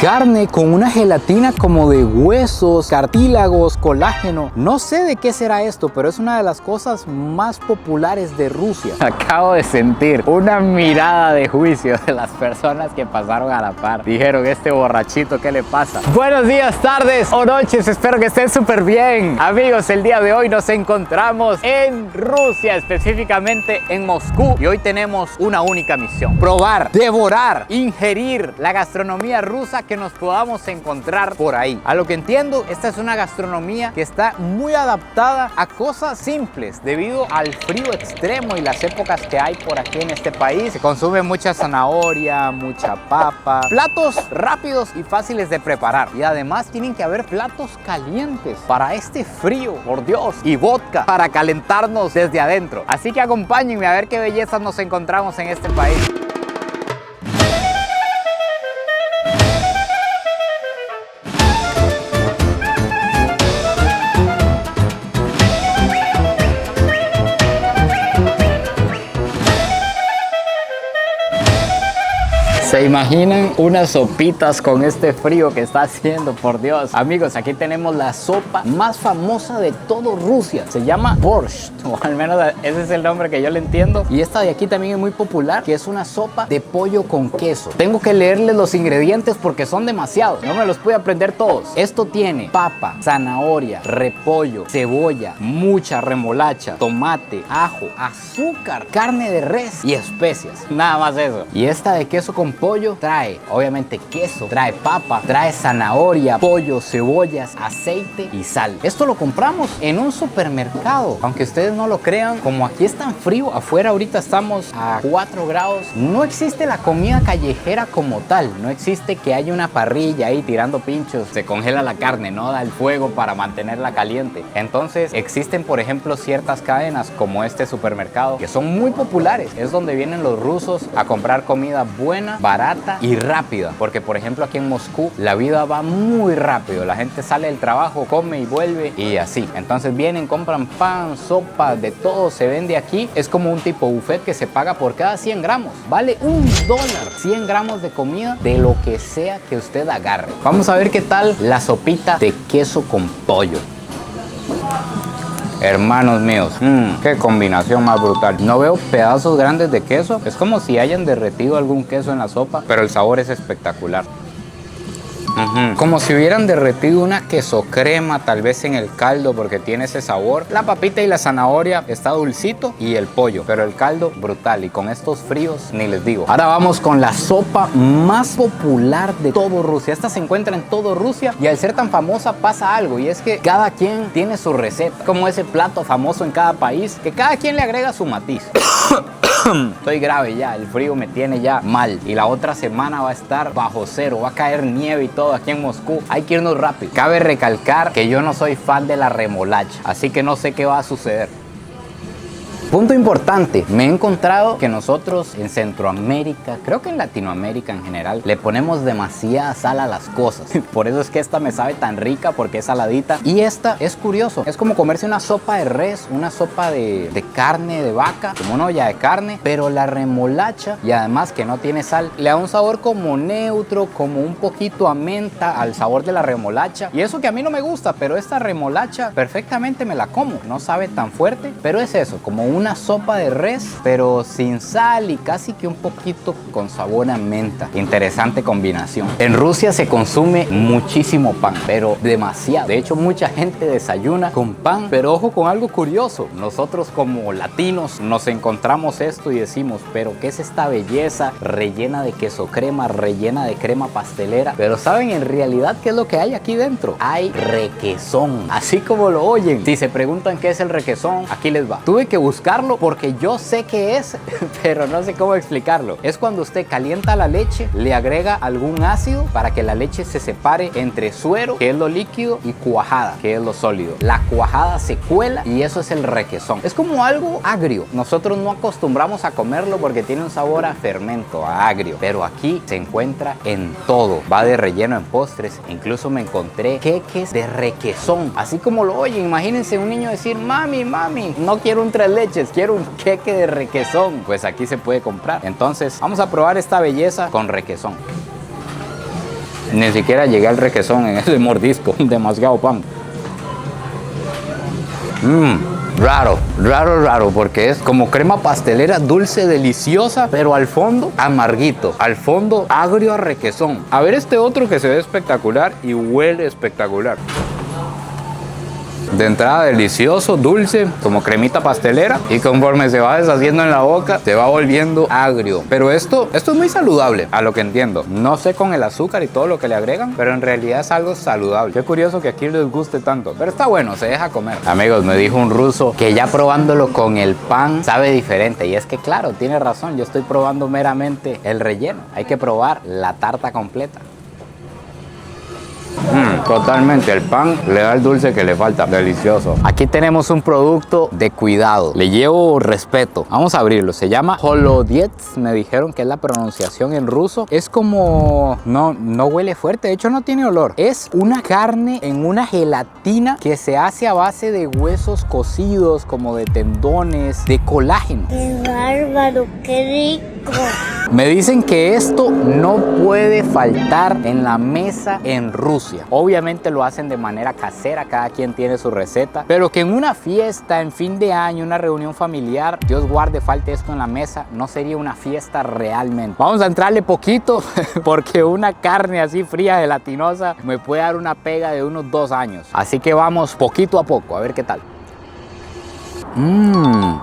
Carne con una gelatina como de huesos, cartílagos, colágeno. No sé de qué será esto, pero es una de las cosas más populares de Rusia. Acabo de sentir una mirada de juicio de las personas que pasaron a la par. Dijeron, este borrachito, ¿qué le pasa? Buenos días, tardes o noches, espero que estén súper bien. Amigos, el día de hoy nos encontramos en Rusia, específicamente en Moscú. Y hoy tenemos una única misión: probar, devorar, ingerir la gastronomía rusa que nos podamos encontrar por ahí. A lo que entiendo, esta es una gastronomía que está muy adaptada a cosas simples debido al frío extremo y las épocas que hay por aquí en este país. Se consume mucha zanahoria, mucha papa, platos rápidos y fáciles de preparar, y además tienen que haber platos calientes para este frío, por Dios, y vodka para calentarnos desde adentro. Así que acompáñenme a ver qué bellezas nos encontramos en este país. ¿Se imaginan unas sopitas con este frío que está haciendo? Por Dios. Amigos, aquí tenemos la sopa más famosa de todo Rusia. Se llama borscht, o al menos ese es el nombre que yo le entiendo. Y esta de aquí también es muy popular, que es una sopa de pollo con queso. Tengo que leerles los ingredientes porque son demasiados. No me los pude aprender todos. Esto tiene papa, zanahoria, repollo, cebolla, mucha remolacha, tomate, ajo, azúcar, carne de res y especias. Nada más eso. Y esta de queso con pollo trae, obviamente, queso, trae papa, trae zanahoria, pollo, cebollas, aceite y sal. Esto lo compramos en un supermercado. Aunque ustedes no lo crean, como aquí es tan frío, afuera ahorita estamos a 4 grados, no existe la comida callejera como tal. No existe que haya una parrilla ahí tirando pinchos, se congela la carne, no da el fuego para mantenerla caliente. Entonces existen, por ejemplo, ciertas cadenas como este supermercado que son muy populares. Es donde vienen los rusos a comprar comida buena, barata y rápida, porque por ejemplo aquí en Moscú la vida va muy rápido. La gente sale del trabajo, come y vuelve y así. Entonces vienen, compran pan, sopa, de todo se vende aquí. Es como un tipo buffet que se paga por cada 100 gramos. Vale $1, 100 gramos de comida de lo que sea que usted agarre. Vamos a ver qué tal la sopita de queso con pollo. Hermanos míos, qué combinación más brutal. No veo pedazos grandes de queso. Es como si hayan derretido algún queso en la sopa, pero el sabor es espectacular. Como si hubieran derretido una queso crema tal vez en el caldo, porque tiene ese sabor. La papita y la zanahoria está dulcito, y el pollo, pero el caldo brutal. Y con estos fríos ni les digo. Ahora vamos con la sopa más popular de todo Rusia. Esta se encuentra en todo Rusia, y al ser tan famosa pasa algo, y es que cada quien tiene su receta, como ese plato famoso en cada país, que cada quien le agrega su matiz. Estoy grave ya, el frío me tiene ya mal, y la otra semana va a estar bajo cero, va a caer nieve y todo aquí en Moscú. Hay que irnos rápido. Cabe recalcar que yo no soy fan de la remolacha, así que no sé qué va a suceder. Punto importante, me he encontrado que nosotros en Centroamérica, creo que en Latinoamérica en general, le ponemos demasiada sal a las cosas. Por eso es que esta me sabe tan rica, porque es saladita. Y esta es curioso, es como comerse una sopa de res, una sopa de carne de vaca, como una olla de carne, pero la remolacha, y además que no tiene sal, le da un sabor como neutro, como un poquito a menta al sabor de la remolacha. Y eso que a mí no me gusta, pero esta remolacha perfectamente me la como. No sabe tan fuerte, pero es eso, como una sopa de res, pero sin sal y casi que un poquito con sabor a menta. Interesante combinación. En Rusia se consume muchísimo pan, pero demasiado. De hecho, mucha gente desayuna con pan, pero ojo con algo curioso. Nosotros como latinos nos encontramos esto y decimos, pero ¿qué es esta belleza rellena de queso crema, rellena de crema pastelera? Pero ¿saben en realidad qué es lo que hay aquí dentro? Hay requesón, así como lo oyen. Si se preguntan qué es el requesón, aquí les va. Tuve que buscar porque yo sé qué es, pero no sé cómo explicarlo. Es cuando usted calienta la leche, le agrega algún ácido para que la leche se separe entre suero, que es lo líquido, y cuajada, que es lo sólido. La cuajada se cuela y eso es el requesón. Es como algo agrio. Nosotros no acostumbramos a comerlo porque tiene un sabor a fermento, a agrio, pero aquí se encuentra en todo. Va de relleno en postres. Incluso me encontré queques de requesón, así como lo oyen. Imagínense un niño decir, mami, no quiero un tres leches, quiero un queque de requesón. Pues aquí se puede comprar. Entonces vamos a probar esta belleza con requesón. Ni siquiera llegué al requesón en ese mordisco. Demasiado pan. Raro, porque es como crema pastelera dulce, deliciosa, pero al fondo amarguito, al fondo agrio a requesón. A ver este otro que se ve espectacular y huele espectacular. De entrada delicioso, dulce, como cremita pastelera, y conforme se va deshaciendo en la boca, se va volviendo agrio. Pero esto es muy saludable, a lo que entiendo. No sé con el azúcar y todo lo que le agregan, pero en realidad es algo saludable. Qué curioso que aquí les guste tanto, pero está bueno, se deja comer. Amigos, me dijo un ruso que ya probándolo con el pan sabe diferente, y es que claro, tiene razón, yo estoy probando meramente el relleno. Hay que probar la tarta completa. Totalmente, el pan le da el dulce que le falta. Delicioso. Aquí tenemos un producto de cuidado. Le llevo respeto. Vamos a abrirlo. Se llama Holodiets. Me dijeron que es la pronunciación en ruso. Es como... No huele fuerte. De hecho, no tiene olor. Es una carne en una gelatina que se hace a base de huesos cocidos, como de tendones, de colágeno. ¡Qué bárbaro! ¡Qué rico! Me dicen que esto no puede faltar en la mesa en Rusia. Obviamente lo hacen de manera casera, cada quien tiene su receta, pero que en una fiesta, en fin de año, una reunión familiar, Dios guarde, falte esto en la mesa, no sería una fiesta realmente. Vamos a entrarle poquito porque una carne así fría, gelatinosa, me puede dar una pega de unos 2 años. Así que vamos poquito a poco, a ver qué tal.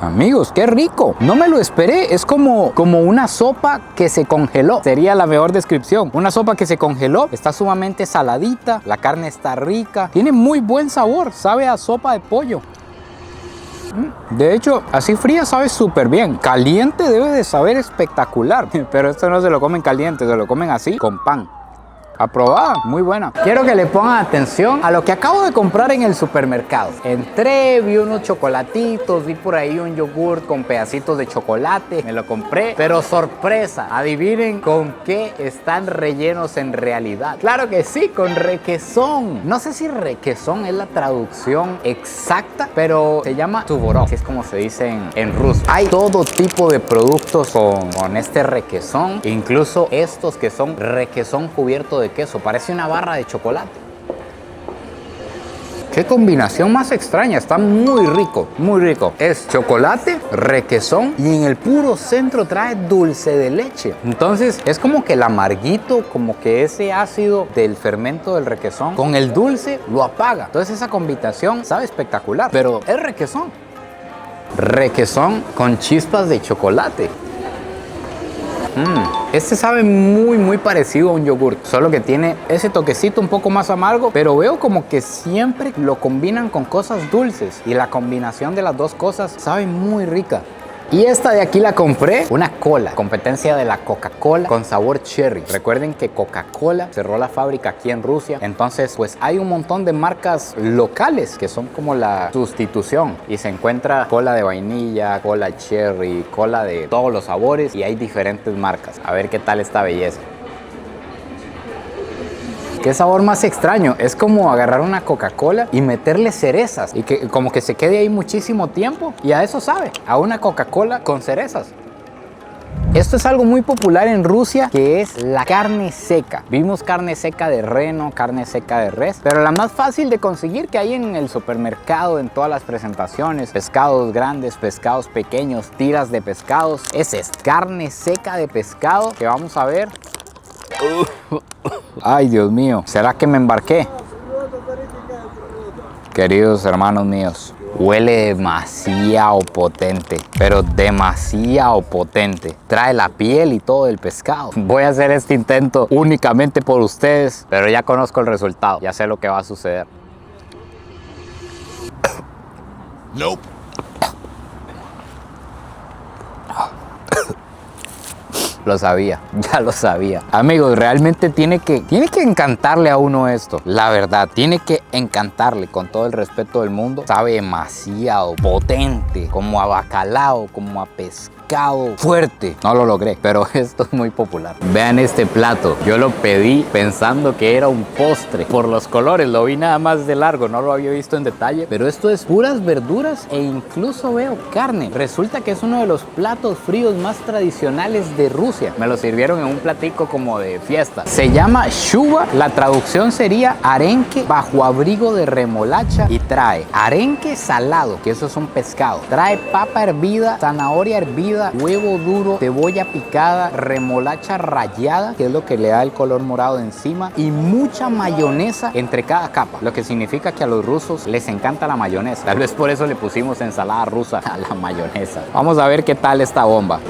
Amigos, qué rico. No me lo esperé. Es como una sopa que se congeló. Sería la mejor descripción. Una sopa que se congeló. Está sumamente saladita. La carne está rica. Tiene muy buen sabor. Sabe a sopa de pollo. De hecho, así fría sabe súper bien. Caliente debe de saber espectacular. Pero esto no se lo comen caliente. Se lo comen así, con pan. Aprobada, muy buena. Quiero que le pongan atención a lo que acabo de comprar en el supermercado. Entré, vi unos chocolatitos, vi por ahí un yogur con pedacitos de chocolate. Me lo compré, pero sorpresa, adivinen con qué están rellenos en realidad. Claro que sí, con requesón. No sé si requesón es la traducción exacta, pero se llama tuborov, así es como se dice en ruso. Hay todo tipo de productos con este requesón, incluso estos que son requesón cubierto de queso, parece una barra de chocolate. Qué combinación más extraña, está muy rico, muy rico. Es chocolate, requesón y en el puro centro trae dulce de leche. Entonces es como que el amarguito, como que ese ácido del fermento del requesón con el dulce lo apaga. Entonces esa combinación sabe espectacular, pero es requesón. Requesón con chispas de chocolate. Este sabe muy parecido a un yogur, solo que tiene ese toquecito un poco más amargo, pero veo como que siempre lo combinan con cosas dulces y la combinación de las dos cosas sabe muy rica. Y esta de aquí la compré, una cola, competencia de la Coca-Cola con sabor cherry. Recuerden que Coca-Cola cerró la fábrica aquí en Rusia, entonces pues hay un montón de marcas locales que son como la sustitución. Y se encuentra cola de vainilla, cola cherry, cola de todos los sabores y hay diferentes marcas. A ver qué tal esta belleza. Qué sabor más extraño, es como agarrar una Coca-Cola y meterle cerezas y que como que se quede ahí muchísimo tiempo y a eso sabe, a una Coca-Cola con cerezas. Esto es algo muy popular en Rusia, que es la carne seca. Vimos carne seca de reno, carne seca de res, pero la más fácil de conseguir que hay en el supermercado, en todas las presentaciones, pescados grandes, pescados pequeños, tiras de pescados, es carne seca de pescado que vamos a ver. Ay, Dios mío, ¿será que me embarqué? Queridos hermanos míos, huele demasiado potente, pero demasiado potente. Trae la piel y todo el pescado. Voy a hacer este intento únicamente por ustedes, pero ya conozco el resultado, ya sé lo que va a suceder. Nope. Lo sabía, ya lo sabía. Amigos, realmente tiene que encantarle a uno esto. La verdad, tiene que encantarle con todo el respeto del mundo. Sabe demasiado potente, como a bacalao, como a pescado. pescado fuerte. No lo logré, pero esto es muy popular. Vean este plato. Yo lo pedí pensando que era un postre. Por los colores, lo vi nada más de largo, no lo había visto en detalle. Pero esto es puras verduras e incluso veo carne. Resulta que es uno de los platos fríos más tradicionales de Rusia. Me lo sirvieron en un platico como de fiesta. Se llama shuba. La traducción sería arenque bajo abrigo de remolacha y trae arenque salado, que eso es un pescado. Trae papa hervida, zanahoria hervida, huevo duro, cebolla picada, remolacha rallada, que es lo que le da el color morado encima, y mucha mayonesa entre cada capa, lo que significa que a los rusos les encanta la mayonesa. Tal vez por eso le pusimos ensalada rusa a la mayonesa. Vamos a ver qué tal esta bomba.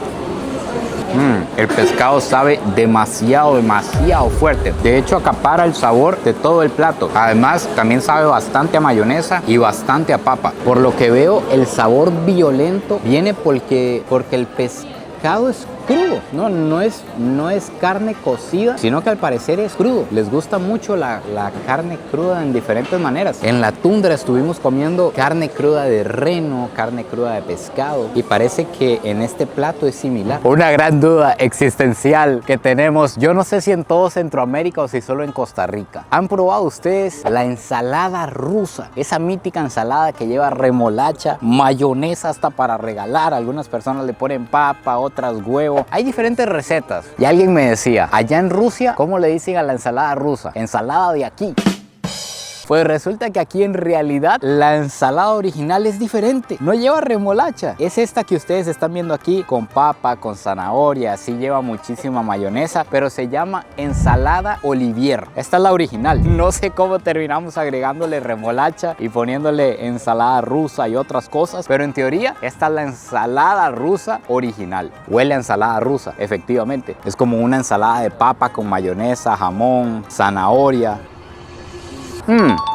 El pescado sabe demasiado fuerte. De hecho, acapara el sabor de todo el plato. Además, también sabe bastante a mayonesa y bastante a papa. Por lo que veo, el sabor violento viene porque el pescado es crudo. No es carne cocida, sino que al parecer es crudo. Les gusta mucho la carne cruda en diferentes maneras. En la tundra estuvimos comiendo carne cruda de reno, carne cruda de pescado, y parece que en este plato es similar. Una gran duda existencial que tenemos, yo no sé si en todo Centroamérica o si solo en Costa Rica. ¿Han probado ustedes la ensalada rusa? Esa mítica ensalada que lleva remolacha, mayonesa hasta para regalar. Algunas personas le ponen papa, otras huevo. Hay diferentes recetas. Y alguien me decía, allá en Rusia, ¿cómo le dicen a la ensalada rusa? Ensalada de aquí. Pues resulta que aquí en realidad la ensalada original es diferente. No lleva remolacha. Es esta que ustedes están viendo aquí, con papa, con zanahoria. Sí lleva muchísima mayonesa, pero se llama ensalada Olivier. Esta es la original. No sé cómo terminamos agregándole remolacha y poniéndole ensalada rusa y otras cosas, pero en teoría esta es la ensalada rusa original. Huele a ensalada rusa, efectivamente. Es como una ensalada de papa con mayonesa, jamón, zanahoria.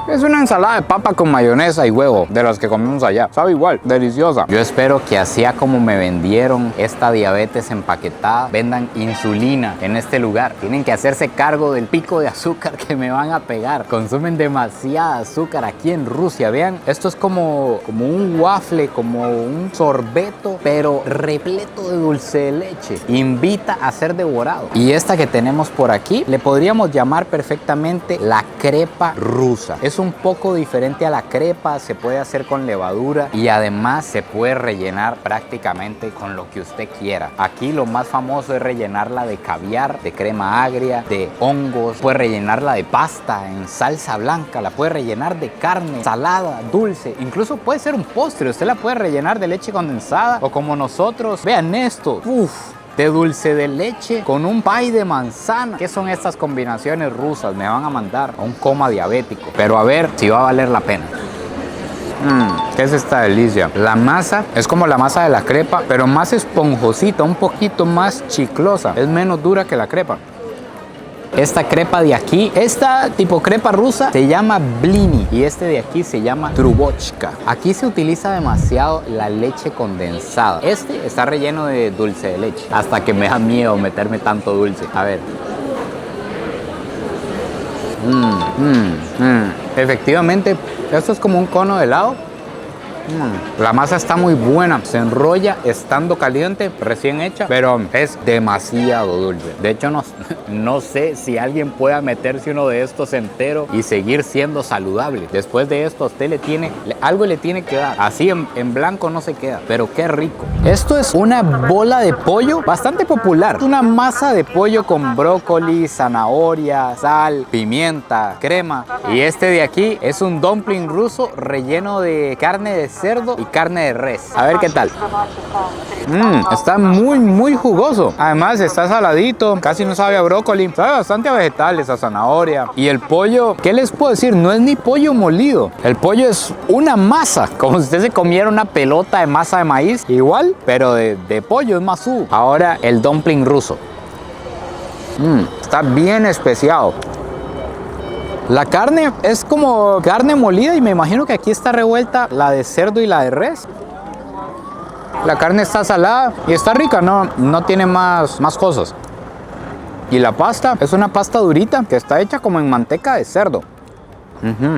Es una ensalada de papa con mayonesa y huevo, de las que comemos allá. Sabe igual, deliciosa. Yo espero que así como me vendieron esta diabetes empaquetada, vendan insulina en este lugar. Tienen que hacerse cargo del pico de azúcar que me van a pegar. Consumen demasiada azúcar aquí en Rusia. Vean, esto es como un waffle, como un sorbeto, pero repleto de dulce de leche. Invita a ser devorado. Y esta que tenemos por aquí, le podríamos llamar perfectamente la crepa rusa. Es un poco diferente a la crepa, se puede hacer con levadura y además se puede rellenar prácticamente con lo que usted quiera. Aquí lo más famoso es rellenarla de caviar, de crema agria, de hongos. Puede rellenarla de pasta en salsa blanca, la puede rellenar de carne, salada, dulce. Incluso puede ser un postre, usted la puede rellenar de leche condensada o como nosotros. Vean esto. De dulce de leche con un pie de manzana. ¿Qué son estas combinaciones rusas? Me van a mandar a un coma diabético. Pero a ver si va a valer la pena. ¿Qué es esta delicia? La masa es como la masa de la crepa, pero más esponjosita, un poquito más chiclosa. Es menos dura que la crepa. Esta crepa de aquí, esta tipo crepa rusa se llama blini y este de aquí se llama trubochka. Aquí se utiliza demasiado la leche condensada. Este está relleno de dulce de leche. Hasta que me da miedo meterme tanto dulce. A ver. Efectivamente, esto es como un cono de helado. La masa está muy buena, se enrolla estando caliente, recién hecha, pero es demasiado dulce. De hecho, no sé si alguien pueda meterse uno de estos entero y seguir siendo saludable. Después de esto, a usted algo le tiene que dar. Así en blanco no se queda, pero qué rico. Esto es una bola de pollo bastante popular. Una masa de pollo con brócoli, zanahoria, sal, pimienta, crema. Y este de aquí es un dumpling ruso relleno de carne de cerdo y carne de res. A ver qué tal. Está muy jugoso. Además está saladito, casi no sabe a brócoli, sabe bastante a vegetales, a zanahoria. Y el pollo, ¿qué les puedo decir? No es ni pollo molido. El pollo es una masa, como si usted se comiera una pelota de masa de maíz, igual, pero de pollo, es masú. Ahora el dumpling ruso. Está bien especiado. La carne es como carne molida y me imagino que aquí está revuelta la de cerdo y la de res. La carne está salada y está rica, no tiene más cosas. Y la pasta es una pasta durita que está hecha como en manteca de cerdo.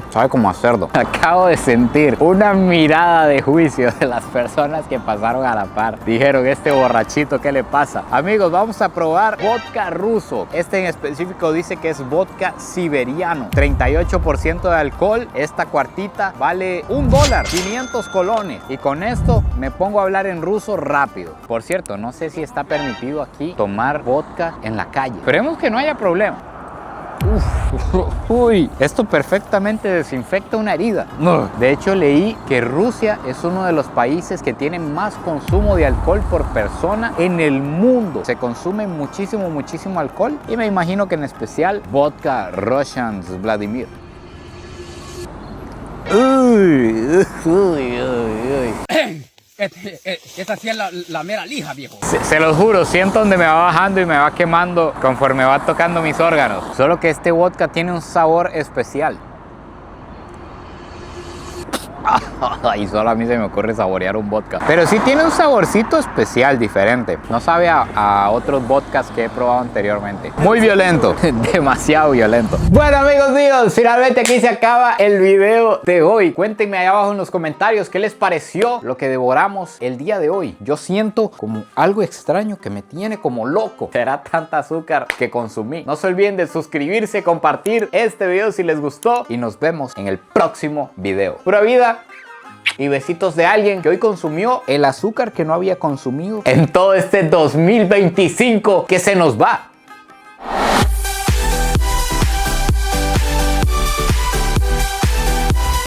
Sabe como a cerdo. Acabo de sentir una mirada de juicio de las personas que pasaron a la par. Dijeron, este borrachito, ¿qué le pasa? Amigos, vamos a probar vodka ruso. Este en específico dice que es vodka siberiano. 38% de alcohol. Esta cuartita vale $1, 500 colones. Y con esto me pongo a hablar en ruso rápido. Por cierto, no sé si está permitido aquí tomar vodka en la calle. Esperemos que no haya problema. Uy, esto perfectamente desinfecta una herida. De hecho, leí que Rusia es uno de los países que tiene más consumo de alcohol por persona en el mundo. Se consume muchísimo, muchísimo alcohol. Y me imagino que en especial vodka Russian Vladimir. Esta sí es la mera lija, viejo. Se los juro, siento donde me va bajando y me va quemando conforme va tocando mis órganos. Solo que este vodka tiene un sabor especial. Y solo a mí se me ocurre saborear un vodka. Pero sí tiene un saborcito especial, diferente. No sabe a otros vodkas que he probado anteriormente. Muy violento, demasiado violento. Bueno, amigos míos, finalmente aquí se acaba el video de hoy. Cuéntenme ahí abajo en los comentarios qué les pareció lo que devoramos el día de hoy. Yo siento como algo extraño que me tiene como loco. Será tanta azúcar que consumí. No se olviden de suscribirse, compartir este video si les gustó y nos vemos en el próximo video. Pura vida y besitos de alguien que hoy consumió el azúcar que no había consumido en todo este 2025 que se nos va.